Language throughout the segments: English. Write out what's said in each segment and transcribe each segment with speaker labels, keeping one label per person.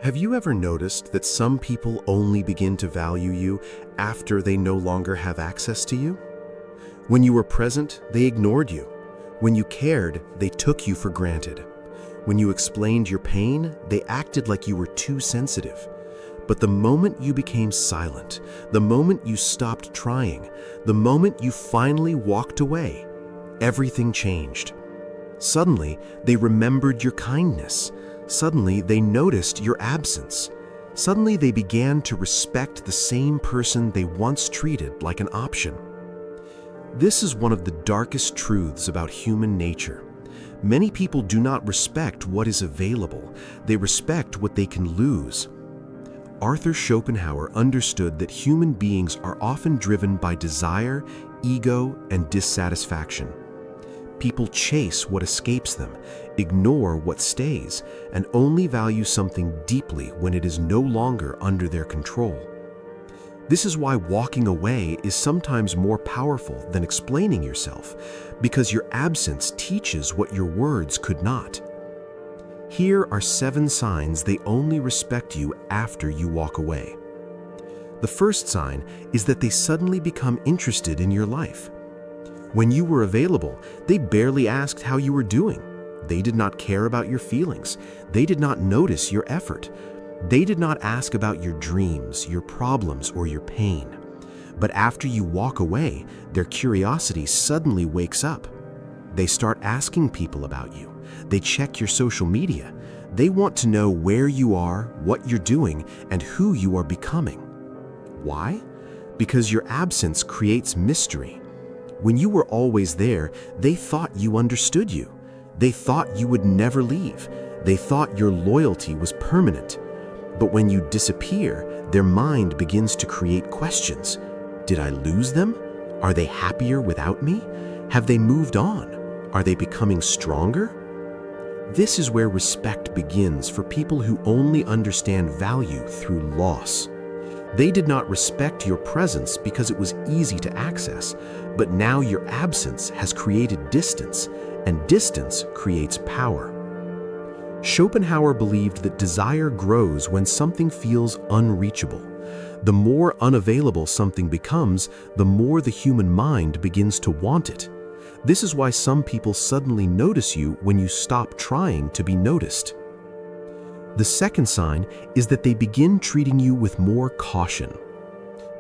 Speaker 1: Have you ever noticed that some people only begin to value you after they no longer have access to you? When you were present, they ignored you. When you cared, they took you for granted. When you explained your pain, they acted like you were too sensitive. But the moment you became silent, the moment you stopped trying, the moment you finally walked away, everything changed. Suddenly, they remembered your kindness. Suddenly, they noticed your absence. Suddenly, they began to respect the same person they once treated like an option. This is one of the darkest truths about human nature. Many people do not respect what is available. They respect what they can lose. Arthur Schopenhauer understood that human beings are often driven by desire, ego, and dissatisfaction. People chase what escapes them, ignore what stays, and only value something deeply when it is no longer under their control. This is why walking away is sometimes more powerful than explaining yourself, because your absence teaches what your words could not. Here are 7 signs they only respect you after you walk away. The first sign is that they suddenly become interested in your life. When you were available, they barely asked how you were doing. They did not care about your feelings. They did not notice your effort. They did not ask about your dreams, your problems, or your pain. But after you walk away, their curiosity suddenly wakes up. They start asking people about you. They check your social media. They want to know where you are, what you're doing, and who you are becoming. Why? Because your absence creates mystery. When you were always there, they thought you understood you. They thought you would never leave. They thought your loyalty was permanent. But when you disappear, their mind begins to create questions. Did I lose them? Are they happier without me? Have they moved on? Are they becoming stronger? This is where respect begins for people who only understand value through loss. They did not respect your presence because it was easy to access, but now your absence has created distance, and distance creates power. Schopenhauer believed that desire grows when something feels unreachable. The more unavailable something becomes, the more the human mind begins to want it. This is why some people suddenly notice you when you stop trying to be noticed. The second sign is that they begin treating you with more caution.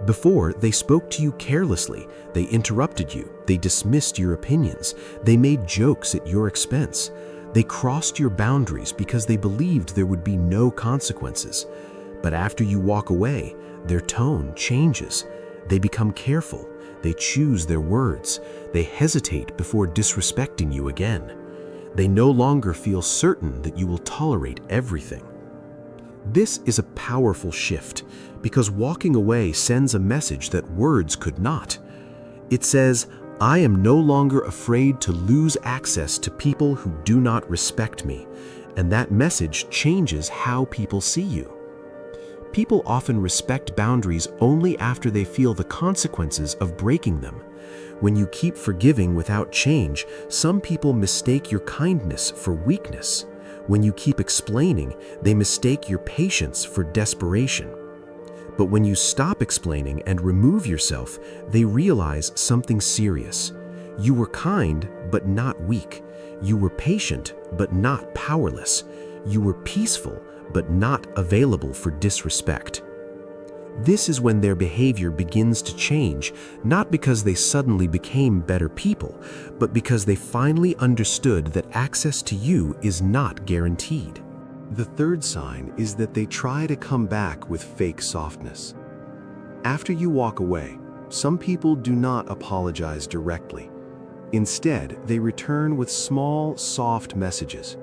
Speaker 1: Before, they spoke to you carelessly, they interrupted you, they dismissed your opinions, they made jokes at your expense. They crossed your boundaries because they believed there would be no consequences. But after you walk away, their tone changes. They become careful, they choose their words, they hesitate before disrespecting you again. They no longer feel certain that you will tolerate everything. This is a powerful shift because walking away sends a message that words could not. It says, I am no longer afraid to lose access to people who do not respect me, and that message changes how people see you. People often respect boundaries only after they feel the consequences of breaking them. When you keep forgiving without change, some people mistake your kindness for weakness. When you keep explaining, they mistake your patience for desperation. But when you stop explaining and remove yourself, they realize something serious. You were kind, but not weak. You were patient, but not powerless. You were peaceful, but not available for disrespect. This is when their behavior begins to change, not because they suddenly became better people, but because they finally understood that access to you is not guaranteed. The third sign is that they try to come back with fake softness. After you walk away, some people do not apologize directly. Instead, they return with small, soft messages.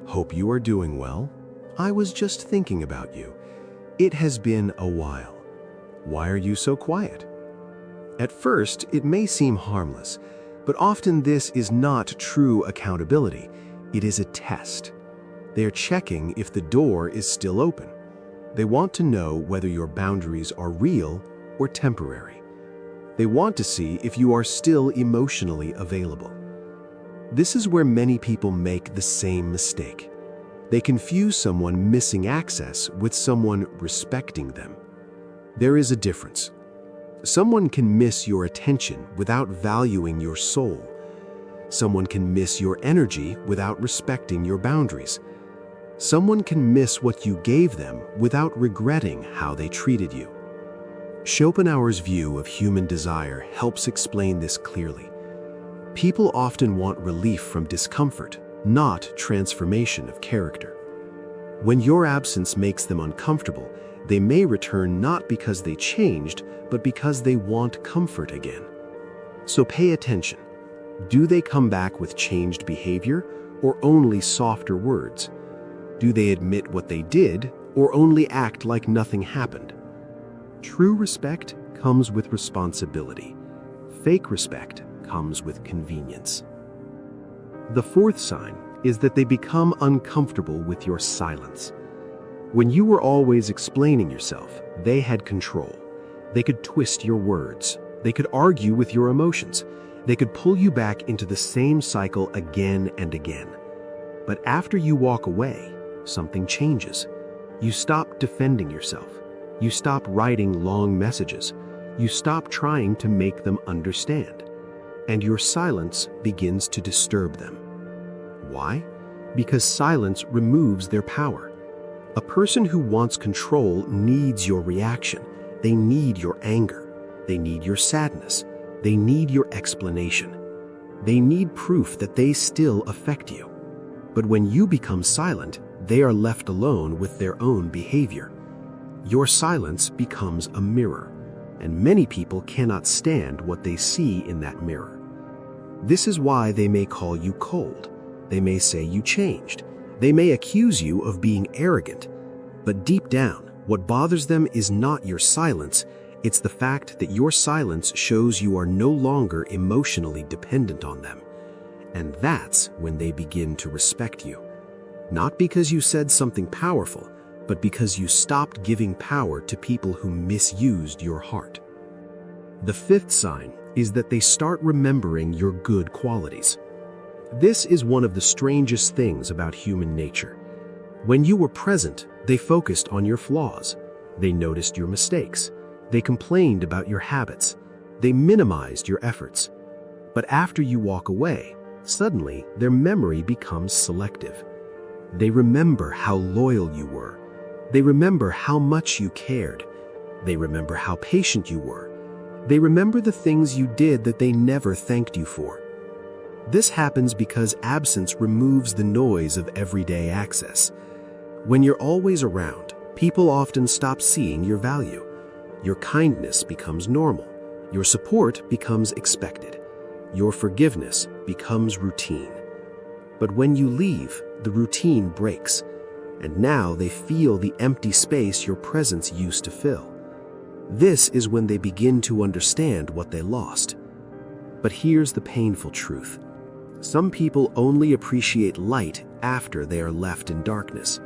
Speaker 1: Hope you are doing well. I was just thinking about you. It has been a while. Why are you so quiet? At first, it may seem harmless, but often this is not true accountability. It is a test. They are checking if the door is still open. They want to know whether your boundaries are real or temporary. They want to see if you are still emotionally available. This is where many people make the same mistake. They confuse someone missing access with someone respecting them. There is a difference. Someone can miss your attention without valuing your soul. Someone can miss your energy without respecting your boundaries. Someone can miss what you gave them without regretting how they treated you. Schopenhauer's view of human desire helps explain this clearly. People often want relief from discomfort, not transformation of character. When your absence makes them uncomfortable, they may return not because they changed, but because they want comfort again. So pay attention. Do they come back with changed behavior or only softer words? Do they admit what they did or only act like nothing happened? True respect comes with responsibility. Fake respect comes with convenience. The fourth sign is that they become uncomfortable with your silence. When you were always explaining yourself, they had control. They could twist your words. They could argue with your emotions. They could pull you back into the same cycle again and again. But after you walk away, something changes. You stop defending yourself. You stop writing long messages. You stop trying to make them understand. And your silence begins to disturb them. Why? Because silence removes their power. A person who wants control needs your reaction. They need your anger. They need your sadness. They need your explanation. They need proof that they still affect you. But when you become silent, they are left alone with their own behavior. Your silence becomes a mirror, and many people cannot stand what they see in that mirror. This is why they may call you cold. They may say you changed. They may accuse you of being arrogant. But deep down, what bothers them is not your silence. It's the fact that your silence shows you are no longer emotionally dependent on them. And that's when they begin to respect you. Not because you said something powerful, but because you stopped giving power to people who misused your heart. The fifth sign is that they start remembering your good qualities. This is one of the strangest things about human nature. When you were present, they focused on your flaws. They noticed your mistakes. They complained about your habits. They minimized your efforts. But after you walk away, suddenly their memory becomes selective. They remember how loyal you were. They remember how much you cared. They remember how patient you were. They remember the things you did that they never thanked you for. This happens because absence removes the noise of everyday access. When you're always around, people often stop seeing your value. Your kindness becomes normal. Your support becomes expected. Your forgiveness becomes routine. But when you leave, the routine breaks, and now they feel the empty space your presence used to fill. This is when they begin to understand what they lost. But here's the painful truth. Some people only appreciate light after they are left in darkness.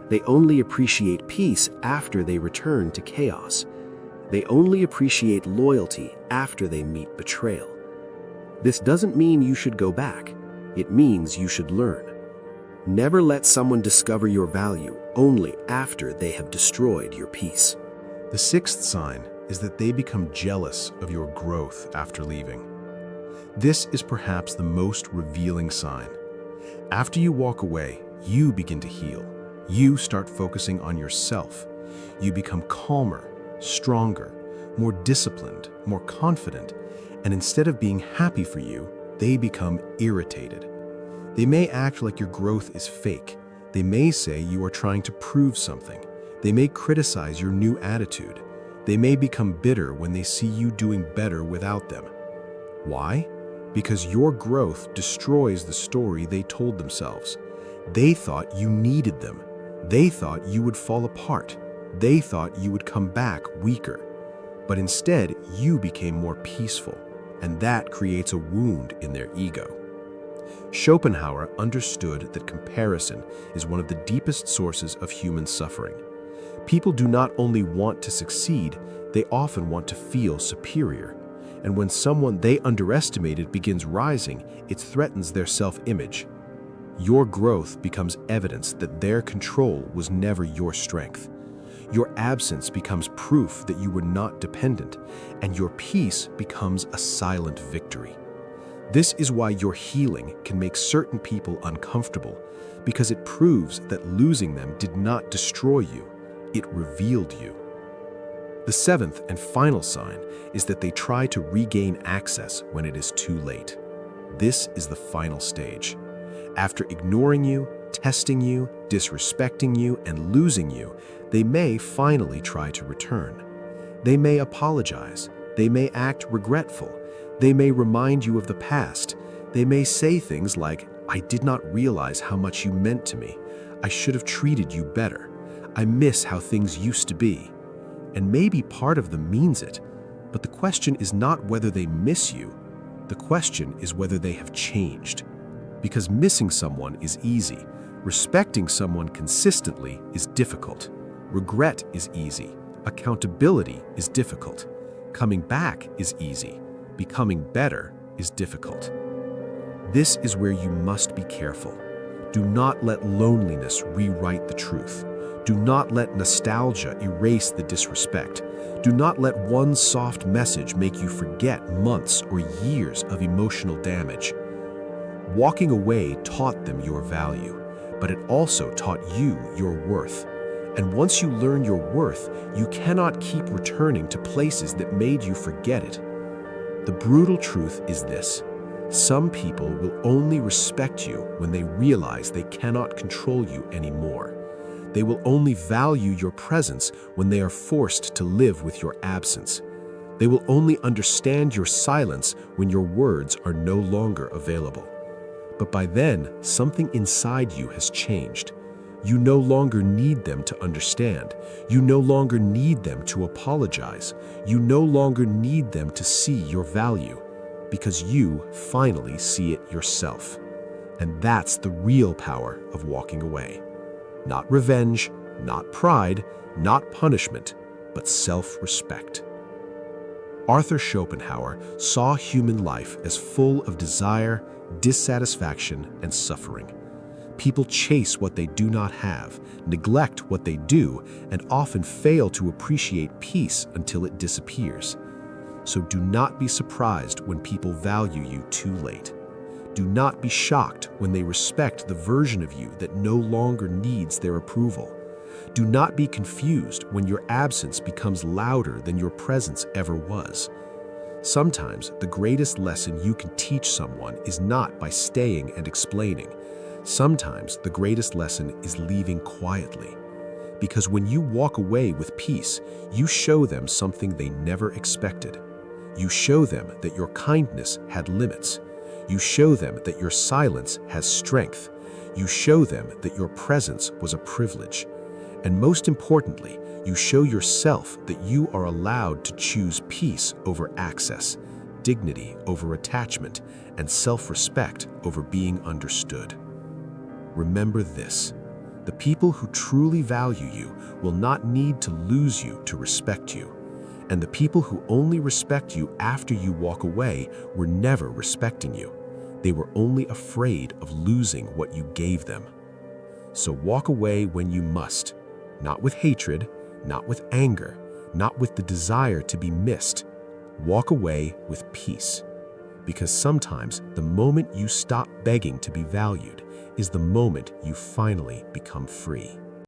Speaker 1: They only appreciate peace after they return to chaos. They only appreciate loyalty after they meet betrayal. This doesn't mean you should go back. It means you should learn. Never let someone discover your value only after they have destroyed your peace.
Speaker 2: The sixth sign is that they become jealous of your growth after leaving. This is perhaps the most revealing sign. After you walk away, you begin to heal. You start focusing on yourself. You become calmer, stronger, more disciplined, more confident, and instead of being happy for you, they become irritated. They may act like your growth is fake. They may say you are trying to prove something. They may criticize your new attitude. They may become bitter when they see you doing better without them. Why? Because your growth destroys the story they told themselves. They thought you needed them. They thought you would fall apart. They thought you would come back weaker. But instead, you became more peaceful, and that creates a wound in their ego. Schopenhauer understood that comparison is one of the deepest sources of human suffering. People do not only want to succeed, they often want to feel superior. And when someone they underestimated begins rising, it threatens their self-image. Your growth becomes evidence that their control was never your strength. Your absence becomes proof that you were not dependent, and your peace becomes a silent victory. This is why your healing can make certain people uncomfortable, because it proves that losing them did not destroy you, it revealed you. The seventh and final sign is that they try to regain access when it is too late. This is the final stage. After ignoring you, testing you, disrespecting you, and losing you, they may finally try to return. They may apologize. They may act regretful. They may remind you of the past. They may say things like, "I did not realize how much you meant to me. I should have treated you better. I miss how things used to be." And maybe part of them means it, but the question is not whether they miss you. The question is whether they have changed. Because missing someone is easy. Respecting someone consistently is difficult. Regret is easy. Accountability is difficult. Coming back is easy. Becoming better is difficult. This is where you must be careful. Do not let loneliness rewrite the truth. Do not let nostalgia erase the disrespect. Do not let one soft message make you forget months or years of emotional damage. Walking away taught them your value, but it also taught you your worth. And once you learn your worth, you cannot keep returning to places that made you forget it. The brutal truth is this: some people will only respect you when they realize they cannot control you anymore. They will only value your presence when they are forced to live with your absence. They will only understand your silence when your words are no longer available. But by then, something inside you has changed. You no longer need them to understand. You no longer need them to apologize. You no longer need them to see your value, because you finally see it yourself. And that's the real power of walking away. Not revenge, not pride, not punishment, but self-respect. Arthur Schopenhauer saw human life as full of desire, dissatisfaction, and suffering. People chase what they do not have, neglect what they do, and often fail to appreciate peace until it disappears. So do not be surprised when people value you too late. Do not be shocked when they respect the version of you that no longer needs their approval. Do not be confused when your absence becomes louder than your presence ever was. Sometimes the greatest lesson you can teach someone is not by staying and explaining. Sometimes the greatest lesson is leaving quietly. Because when you walk away with peace, you show them something they never expected. You show them that your kindness had limits. You show them that your silence has strength. You show them that your presence was a privilege. And most importantly, you show yourself that you are allowed to choose peace over access, dignity over attachment, and self-respect over being understood. Remember this: the people who truly value you will not need to lose you to respect you. And the people who only respect you after you walk away were never respecting you. They were only afraid of losing what you gave them. So walk away when you must, not with hatred, not with anger, not with the desire to be missed. Walk away with peace. Because sometimes the moment you stop begging to be valued is the moment you finally become free.